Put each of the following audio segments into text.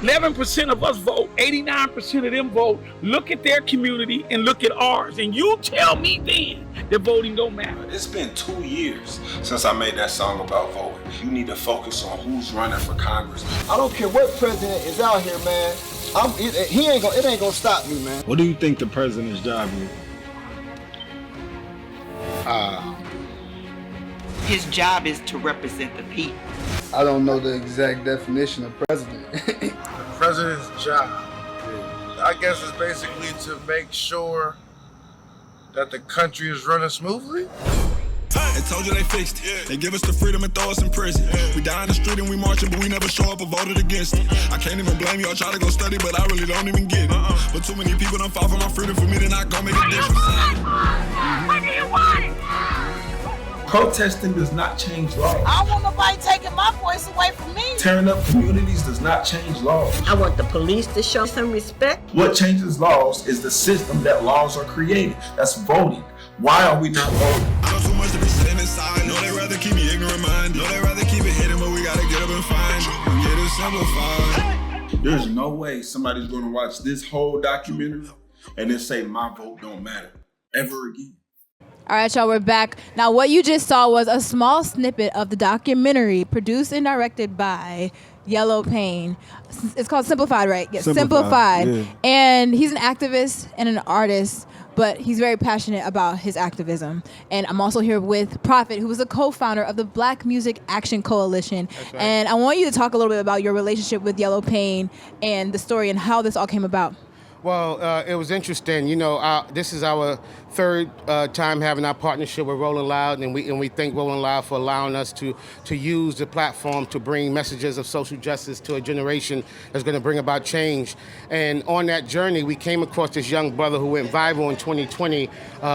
11% of us vote, 89% of them vote. Look at their community and look at ours. And you tell me then that voting don't matter. It's been 2 years since I made that song about voting. You need to focus on who's running for Congress. I don't care what president is out here, man. It ain't gonna stop me, man. What do you think the president's job is? His job is to represent the people. I don't know the exact definition of president. The president's job, I guess, is basically to make sure that the country is running smoothly. They told you they fixed it. They give us the freedom and throw us in prison. We die in the street and we marching, but we never show up or voted against it. I can't even blame you. I try to go study, but I really don't even get it. But too many people done fought for my freedom for me to not go make a difference. What do you want? Protesting does not change laws. I don't want nobody taking my voice away from me. Tearing up communities does not change laws. I want the police to show some respect. What changes laws is the system that laws are created. That's voting. Why are we not voting? I know too much to be sitting inside. Know they rather keep me ignorant mind. Know they rather keep it hidden, but we gotta get up and find it. Get it simplified. There's no way somebody's gonna watch this whole documentary and then say my vote don't matter ever again. All right, y'all, we're back. Now, what you just saw was a small snippet of the documentary produced and directed by YelloPain. It's called Simplified, right? Yes, Simplified. Yeah. And he's an activist and an artist, but he's very passionate about his activism. And I'm also here with Prophet, who was a co-founder of the Black Music Action Coalition. That's right. And I want you to talk a little bit about your relationship with YelloPain and the story and how this all came about. Well, it was interesting. You know, this is our third time having our partnership with Rolling Loud, and we thank Rolling Loud for allowing us to use the platform to bring messages of social justice to a generation that's going to bring about change. And on that journey, we came across this young brother who went viral in 2020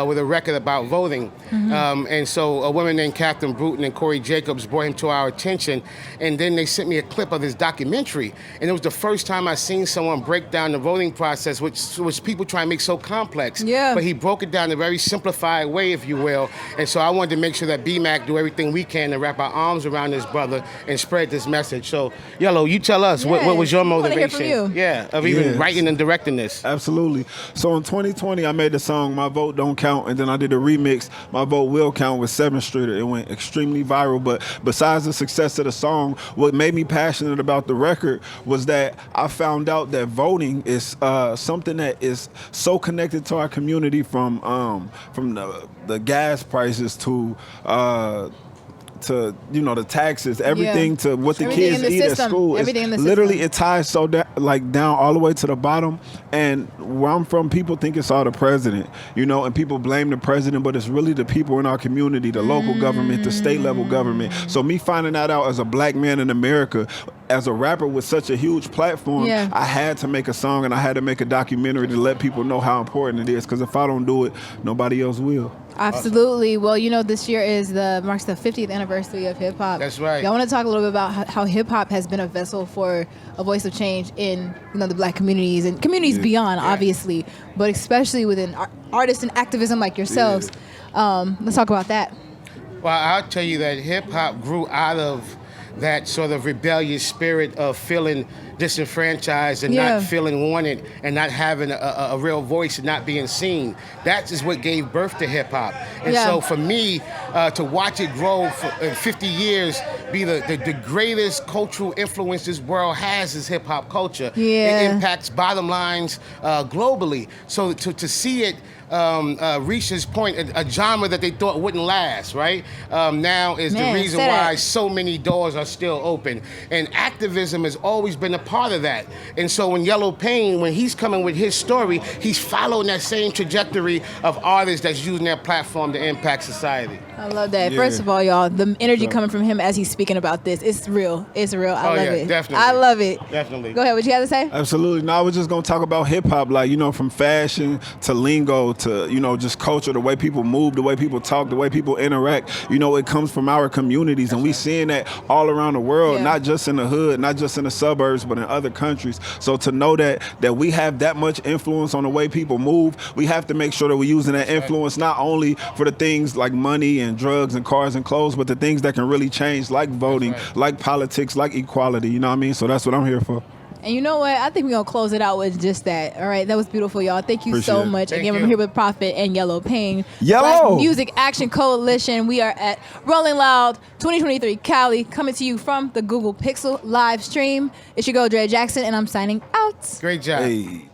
with a record about voting. Mm-hmm. And so a woman named Catherine Bruton and Corey Jacobs brought him to our attention, and then they sent me a clip of his documentary. And it was the first time I seen someone break down the voting process, which people try and make so complex. Yeah. But he broke it down in a very simplified way, if you will. And so I wanted to make sure that BMAC do everything we can to wrap our arms around this brother and spread this message. So, Yellow, you tell us, what was your motivation? Of even writing and directing this? Absolutely. So in 2020, I made the song My Vote Don't Count, and then I did a remix, My Vote Will Count, with 7th Streeter. It went extremely viral. But besides the success of the song, what made me passionate about the record was that I found out that voting is something that is so connected to our community, from the gas prices to the taxes, everything, to what the kids eat at school. Literally, it ties so down all the way to the bottom. And where I'm from, people think it's all the president, and people blame the president, but it's really the people in our community, the local government, the state level government. So me finding that out as a black man in America, as a rapper with such a huge platform, I had to make a song and I had to make a documentary to let people know how important it is, because if I don't do it, nobody else will. Absolutely. Well, this year marks the 50th anniversary of hip hop. That's right. I want to talk a little bit about how hip hop has been a vessel for a voice of change in the black communities and communities beyond, obviously, but especially within artists and activism like yourselves. Let's talk about that. Well, I'll tell you that hip hop grew out of that sort of rebellious spirit of feeling disenfranchised and not feeling wanted and not having a real voice and not being seen. That is what gave birth to hip hop. And so for me, to watch it grow for 50 years, be the greatest cultural influence this world has is hip hop culture. It impacts bottom lines globally. So to see it reach this point, a genre that they thought wouldn't last, right? Now is the reason why so many doors are still open. And activism has always been a part of that. And so when YelloPain, when he's coming with his story, he's following that same trajectory of artists that's using their platform to impact society. I love that. First of all, y'all, the energy coming from him as he's speaking about this, it's real. It's real. I love it. Definitely. I love it. Definitely. Go ahead. What you got to say? Absolutely. No, I was just going to talk about hip hop, from fashion to lingo to, just culture, the way people move, the way people talk, the way people interact. It comes from our communities, and we seeing that all around the world, not just in the hood, not just in the suburbs, but in other countries. So to know that we have that much influence on the way people move, we have to make sure that we're using that influence not only for the things like money and drugs and cars and clothes, but the things that can really change, like voting, like politics, like equality. You know what I mean? So that's what I'm here for. And you know what? I think we're going to close it out with just that. All right. That was beautiful, y'all. Thank you Appreciate so it. much. Thank Again, you. we're here with Prophet and YelloPain. Yellow. Black Music Action Coalition. We are at Rolling Loud 2023 Cali, coming to you from the Google Pixel live stream. It's your girl, Drea Jackson, and I'm signing out. Great job. Hey.